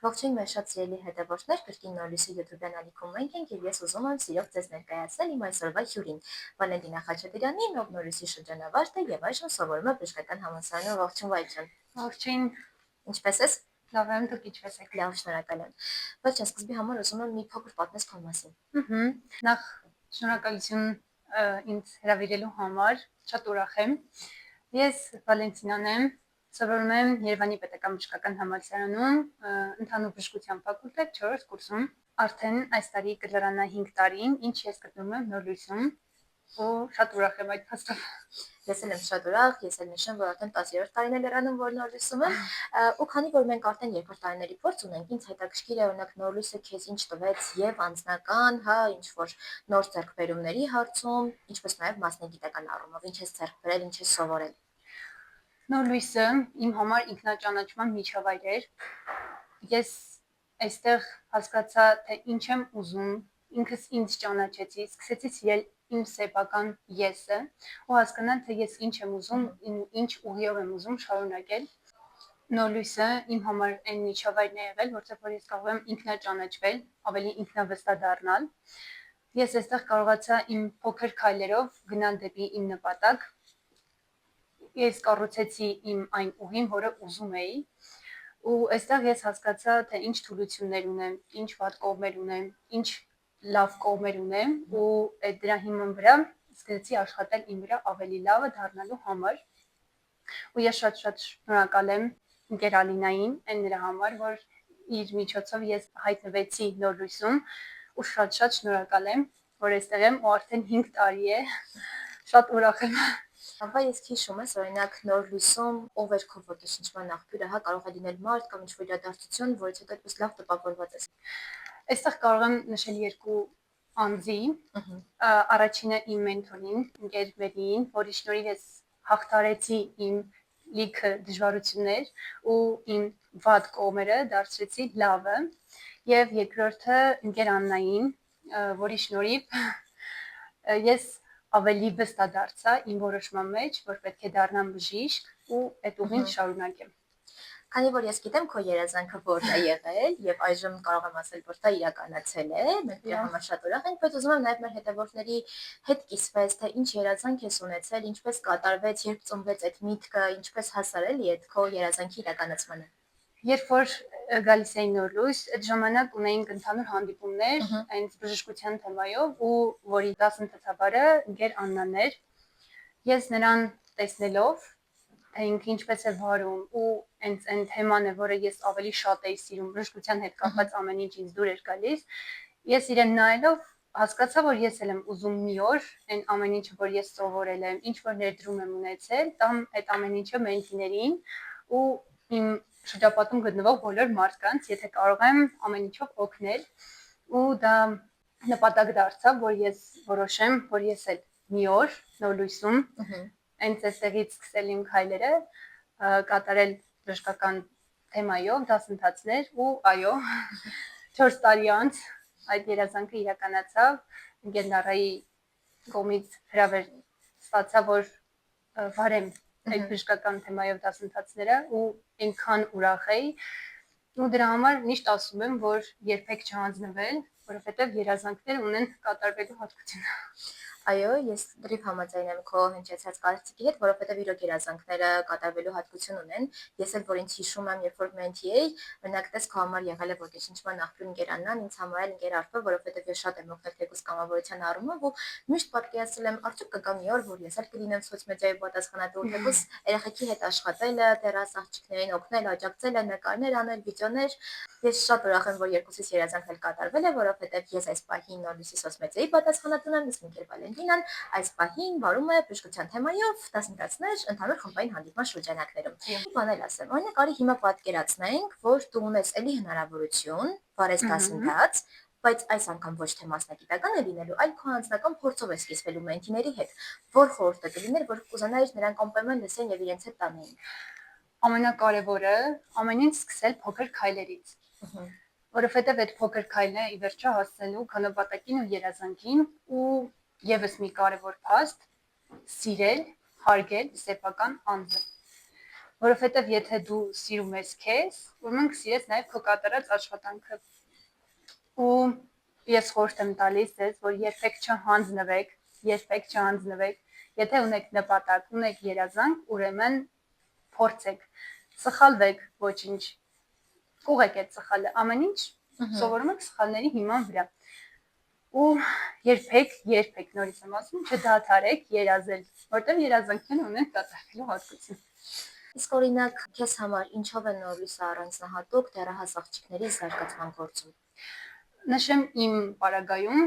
Ողջույն մեր շատ սիրելի հետևորդներ, կրկին Նորլույսի YouTube-յան ալիքում մենք ենք եւ ես ուզում եմ սիրով ձեզ ներկայացնել իմ այսօրվա հյուրին, Վալենտինա Խաչատրյանին, ով Նորլույսի շրջանավարտ է եւ այժմ սովորում է Բժշկական համալսարանում։ Ողջույն Վայջան։ Ողջույն, Ինչպե՞ս ես։ լավ եմ, դուք ինչպե՞ս եք։ Լավ, շնորհակալ եմ։ Բայց սկզբի համար ուզում եմ մի փոքր պատմես քո մասին։ Նախ շնորհակալություն ինձ հրավիրելու համար, շատ ուրախ եմ։ Ես Վալենտինան եմ, սովորում եմ Երևանի Պետական Բժշկական համալսարանում, ընդհանուր բժշկության ֆակուլտետ 4-րդ կուրսում։ Արդեն այս տարի կլրանա 5 տարին, ինչ ես գտնվում եմ Նորլույսում, ու շատ ուրախ եմ այդ փաստով։ Ես էլ եմ շատ ուրախ, ես էլ նշեմ, որ արդեն 10-րդ տարին է լրանում, որ Նորլույսում եմ, ու քանի որ մենք արդեն երկրորդ տարիների փորձ ունենք, ինձ հետաքրքիր է օրինակ Նորլույսը քեզ ինչ տվեց եւ անձնական, հա, ինչ որ նոր ձեռքբերումների հարցում, ինչպես նաեւ մասնագիտական առումով, ինչ ես ձեռք բերել, ինչ ես սովորել։ Նորլույսը իմ համար ինքնաճանաչման միջավայր էր։ Ես այստեղ հասկացա, թե ինչ եմ ուզում, ինքս ինձ ճանաչեցի, սկսեցի սիրել իմ սեփական եսը ու հասկանալ, թե ես ինչ եմ ուզում, ինչ ուղիով եմ ուզում շարունակել։ Նորլույսը իմ համար այն միջավայրն է եղել, որտեղ որ ես կարող եմ ինքնաճանաչվել, ավելի ինքնավստահ դառնալ։ Ես այստեղ կարողացա իմ փոքր քայլերով գնալ դեպի իմ նպատակ։ Ես կառուցեցի իմ այն ուղին, որը ուզում էի, ու այստեղ ես հասկացա, թե ինչ թուլություններ ունեմ, ինչ վատ կողմեր ունեմ, ինչ լավ կողմեր ունեմ, ու այդ դրա հիման վրա սկսեցի աշխատել իմ վրա ավելի լավը դառնալու համար։ Ու ես շատ շնորհակալ եմ ընկեր Ալինային, այն նրա համար, որ իր միջոցով ես հայտնվեցի Նորլույսում, ու շատ շնորհակալ եմ, որ այստեղ եմ ու արդեն 5 տարի է։ Շատ ուրախ եմ։ Ապա ես հիշում ես, օրինակ Նորլույսում ով էր քո ոգեշնչման աղբյուրը, հա, կարող է լինել մարդ կամ ինչ-որ իրադարձություն, որից հետո այդպես լավ տպավորված ես։ Այստեղ կարող եմ նշել երկու անձի։ Առաջինը իմ մենթորին, ընկեր Մերիին, որի շնորհիվ ես հաղթարեցի իմ լիքը դժվարություններ ու իմ վատ կողմերը դարձրեցի լավը, եւ երկրորդը ընկեր Աննային, որի շնորհիվ ես ավելի վստահ դարձա իմ որոշման մեջ, որ պետք է դառնամ բժիշկ ու այդ ուղին շարունակեմ։ Քանի որ ես գիտեմ քո երազանքը որն է եղել եւ այժմ կարող եմ ասել, որ դա իրականացել է, մենք դրա համար շատ ուրախ ենք, բայց ուզում եմ նաեւ մեր հետևորդների հետ կիսվես, թե ինչ երազանք ես ունեցել, ինչպես կատարվեց, երբ ծնվեց այդ միտքը, ինչպես հասար էլի այդ քո երազանքի իրականացմանը։ Երբ որ գալիս էին Նորլույս, այդ ժամանակ ունեինք ընդհանուր հանդիպումներ այնց բժշկության թեմայով, ու որի դասընթացավարը ընկեր Աննան էր։ Ես նրան տեսնելով, թե ինքը ինչպես է վարում ու այն թեման է, որը ես ավելի շատ էի սիրում, բժշկության հետ կապված ամեն ինչ ինձ դուր էր գալիս, ես իրեն նայելով հասկացա, որ ես էլ եմ ուզում մի օր այն ամեն ինչը, որ ես սովորել եմ, ինչ որ ներդրում եմ ունեցել, տամ այդ ամեն ինչը մենթիներին ու իմ շրջապատում գտնվող բոլոր մարդկանց, եթե կարող եմ ամեն ինչով օգնել, ու դա նպատակ դարձավ, որ ես որոշեմ, որ ես էլ մի օր Նորլույսում այնց այստեղից սկսել իմ քայլերը, կատարել բժշկական թեմայով դասընթացներ, ու այո, 4 տարի անց այդ երազանքը իրականացավ, ընկեր Նարայի կողմից հրավեր ստացա, որ վարեմ այդ բժշկական թեմայով դասընթացները, ու այնքան ուրախ էի, ու դրա համար միշտ ասում եմ, որ երբեք չհանձնվել, որովհետև երազանքները ունեն կատարվելու հատկություն։ Այո, ես դրիվ համաձայն եմ քո հնչեցած կարծիքի հետ, որովհետև իրոք երազանքները կատարվելու հատկություն ունեն։ Ես էլ որ ինձ հիշում եմ, երբ որ մենթի էի, օրինակ տես քո համար եղել է ոգեշնչման աղբյուր ընկեր Աննան, ինձ համար էլ ընկեր Արփը, որովհետև ես շատ եմ օգնել թեկուզ կամավորության առումով ու միշտ պատկերացրել եմ, արդյոք կգա մի օր, որ ես էլ կլինեմ սոցմեդիայի պատասխանատու, թեկուզ երեխեքի հետ աշխատելը, դեռաս աղջիկներին օգնել, աջակցել, նկարներ անել, վիդեոներ։ Ես շատ ուրախ եմ, որ երկուսիս երազանքն էլ կատարվել է, որովհետև ես այս պահին Նորլույսի սոցմեդիայի պատասխանատուն եմ, իսկ ընկեր Վալենտինան այս պահին վարում է բժշկության թեմայով դասընթացներ ընդհանուր խմբային հանդիպման շրջանակներում։ Բան էլ ասեմ, օրինակ արի հիմա պատկերացնենք, որ դու ունես էլի հնարավորություն վարես դասընթաց, բայց այս անգամ ոչ թե մասնագիտական է լինելու, այլ քո անձնական փորձով է սկսվելու մենթիների հետ։ Որ խորհուրդը կլիներ, որ կուզենայիր նրանք անպայման լսեն եւ իրենց հետ տանեին։ Ամենակարևորը ամեն ինչ սկսել փոքր քայլերից, որովհետև այդ փոքր քայլն է ի վերջո հասնելու քո նպատակին ու երազանքին, ու եւս մի կարևոր փաստ՝ սիրել, հարգել սեփական անձը։ որովհետև եթե դու սիրում ես քեզ, ուրեմն կսիրես նաև քո կատարած աշխատանքը։ Ու ես խորհուրդ եմ տալիս ձեզ, որ երբեք չհանձնվեք, եթե ունեք նպատակ, ունեք երազանք, ուրեմն փորձեք, սխալվեք, ոչինչ, կուղեք այդ սխալը, ամեն ինչ սովորում եք սխալների հիման վրա։ Ու երբեք նորից եմ ասում, չդադարեք երազել, որտեղ երազանքները ունեն կատարվելու հատկություն։ Իսկ օրինակ քեզ համար ինչով է նոր լույսը առանձնահատուկ դեռահաս աղջիկների զարգացման գործում։ Նշեմ իմ պարագայում,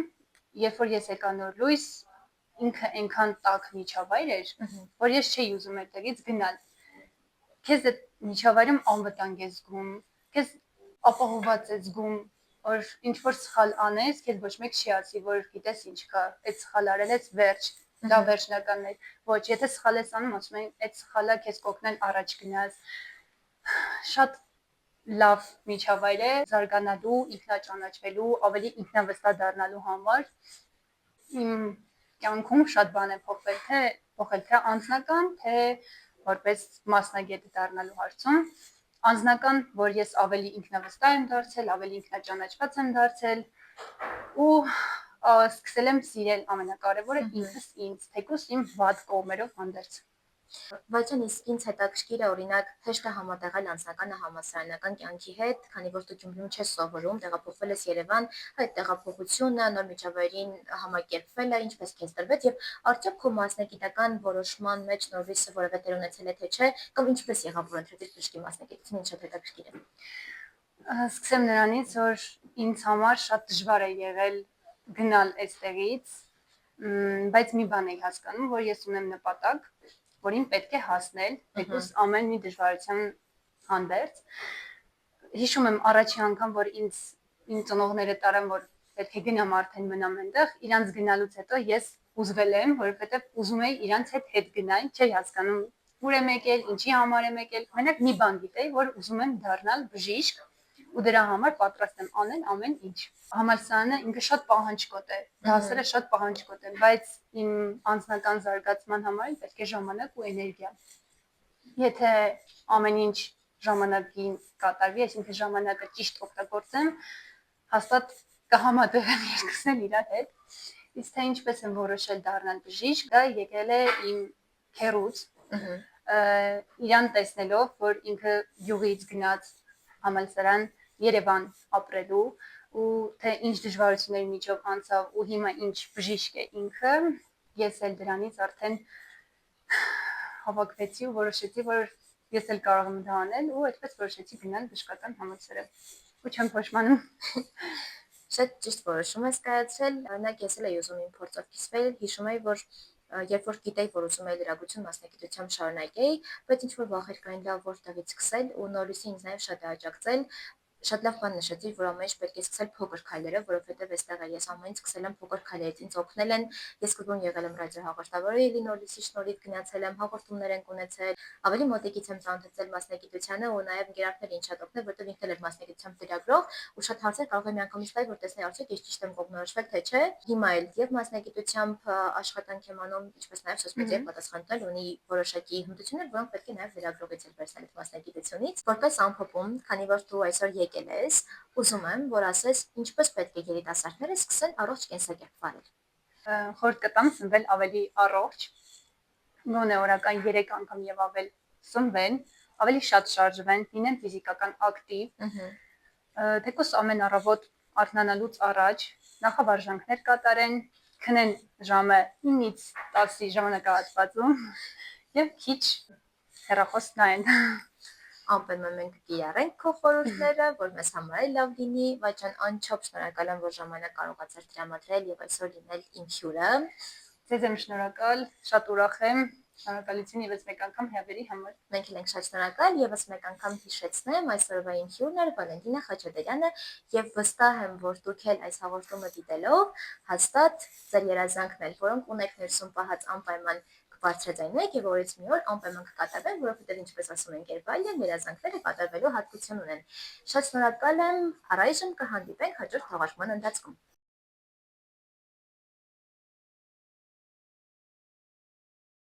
երբ որ ես եկա նոր լույս, ինքը այնքան տաք միջավայր էր, որ ես չէի ուզում այդտեղից գնալ։ Քեզ այդ միջավայրում անվտանգ ես զգում, քեզ ապահովված ես զգում, որ ինչ որ սխալ անես, քեզ ոչ մեկ չի ասի, որ գիտես ինչ կա, այդ սխալ արել ես, վերջ, դա վերջնականն է։ Ոչ, եթե սխալ ես անում, ասում են, այդ սխալը քեզ կօգնել առաջ գնաս։ Շատ լավ միջավայր է զարգանալու, ինքնաճանաչվելու, ավելի ինքնավստահ դառնալու համար։ Իմ կյանքում շատ բան է փոխել, թե անձնական, թե որպես մասնագետ դառնալու հարցում։ Անձնական, որ ես ավելի ինքնավստահ եմ դարձել, ավելի ինքնաճանաչված եմ դարձել ու սկսել եմ սիրել ամենակարևորը ինքս ինձ, թեկուզ իմ վատ կողմերով հանդերձ։ Վաճան, իսկ ինձ հետաքրքիր է օրինակ հեշտ է համատեղել անձնականը համալսարանական կյանքի հետ, քանի որ դու Գյումրիում չես սովորում, տեղափոխվել ես Երևան, այդ տեղափոխությունը, նոր միջավայրին համակերպվելը, ինչպես քեզ տրվեց եւ արդյոք քո մասնագիտական որոշման մեջ նոր լույսը որևէ տեղ ունեցել է թե չէ, կամ ինչպես եղավ որ ընտրեցիր բժշկի մասնագիտությունը, ինչ հետաքրքիր է։ Սկսեմ նրանից, որ ինձ համար շատ դժվար է եղել գնալ այստեղից, բայց մի բան եմ հասկանում, որ ես ունեմ նպատակ, որին պետք է հասնել, թեկուզ ամեն մի դժվարության հանդերձ։ Հիշում եմ առաջի անգամ, որ ինձ ծնողները տարան, որ պետք է գնամ արդեն մնամ այնտեղ, իրանց գնալուց հետո ես ուզվել եմ, որովհետև ուզում էի իրանց հետ գնալ, չէի հասկանում ուր եմ եկել, ինչի համար եմ եկել, մենակ մի բան գիտեի, որ ուզում եմ դառնալ բժիշկ ու դրա համար պատրաստ եմ անել ամեն ինչ։ Համալսարանը ինքը շատ պահանջկոտ է, դասերը շատ պահանջկոտ են, բայց իմ անձնական զարգացման համար պետք է ժամանակ ու էներգիա։ Եթե ամեն ինչ ժամանակին կատարվի, այսինքն ժամանակը ճիշտ օգտագործեմ, հաստատ կհամատեղեմ երկուսն էլ իրար հետ։ Իսկ թե ինչպես եմ որոշել դառնալ բժիշկ, դա եկել է իմ քեռուց, իրան տեսնելով, որ ինքը յուղից գնաց համալսարան Երևան ապրելու ու թե ինչ դժվարությունների միջով անցավ ու հիմա ինչ բժիշկ է ինքը, ես էլ դրանից արդեն հավաքվեցի ու որոշեցի, որ ես էլ կարող եմ դա անել ու այդպես որոշեցի գնալ բժշկական համալսարան։ Ու չեմ փոշմանում։ Շատ ճիշտ որոշում ես կայացրել, օրինակ ես էլ էի ուզում իմ փորձով կիսվել, հիշում էի, որ երբ որ գիտեի, որ ուզում էի լրագրություն մասնագիտությամբ շարունակեի, բայց ինչ որ վախեր կային լավ որտեղից սկսել ու նորից ինձ նաև շատ է աջակցել։ Շատ լավ բան նշեցիր, որ ամեն ինչ պետք է սկսել փոքր քայլերով, որովհետև այստեղ էլ ես ամեն ինչ սկսել եմ փոքր քայլերից, ինձ օգնել են։ Ես սկզբում եղել եմ ռադիոհաղորդավարի Իլինոյսի շնորհիվ գնացել եմ, հաղորդումներ ենք ունեցել, ավելի մոտիկից եմ ծանոթացել մասնագիտությանը ու նաև ընկերակցներին շատ օգնել, որտեղ ինքն էլ մասնագիտությամբ լրագրող ու շատ հարցեր կարող եմ միանգամից տալ, որ տեսնեի արդյոք ես ճիշտ եմ կողմնորոշվել թե չէ։ Հիմա էլ եւ մասնագիտությամբ աշխատանք եմ անում, ինչպես նաև սոցմեդիայի պատասխան տալ ունի որոշակի հմտություններ, որոնք պետք է նաև լրագրողից էլ վերցնել այդ մասնագիտությունից։ Որպես ամփոփում, քանի որ դու այսօր եկել ես, ուզում եմ, որ ասես ինչպես պետք է երիտասարդները սկսեն առողջ կենսակերպ վարել։ Խորհուրդ կտամ սնվել ավելի առողջ, գոնե օրական 3 անգամ եւ ավել սնվեն, ավելի շատ շարժվեն, լինեն ֆիզիկական ակտիվ, թեկուզ ամեն առավոտ արթնանալուց առաջ նախավարժանքներ կատարեն, քնեն ժամը 9-ից 10-ի ժամանակահատվածում եւ քիչ հեռախոս նայեն։ Անպայման մենք կիրառենք քո խորհուրդները, որ մեզ համար էլ լավ լինի։ Վաճան, անչափ շնորհակալ եմ, որ ժամանակ կարողացար տրամադրել եւ այսօր լինել իմ հյուրը։ Ձեզ եմ շնորհակալ, շատ ուրախ եմ, շնորհակալություն եւս մեկ անգամ հյավերի համար։ Մենք ենք շատ շնորհակալ, եւս մեկ անգամ հիշեցնեմ, այսօրվա իմ հյուրն էր Վալենտինա Խաչատրյանը եւ վստահ եմ, որ դուք էլ այս հաղորդումը դիտելով հաստատ ձեր երազանքն էլ, որոնք ունեք ներսում պահած անպայման բարձրաձայնեք եւ օրից մի օր անպայման կկատարվեն, որովհետեւ ինչպես ասում են Գերբալյան, երազանքները կատարվելու հատկություն ունեն։ Շատ շնորհակալ եմ, առայժմ կհանդիպենք հաջորդ թողարկման ընթացքում։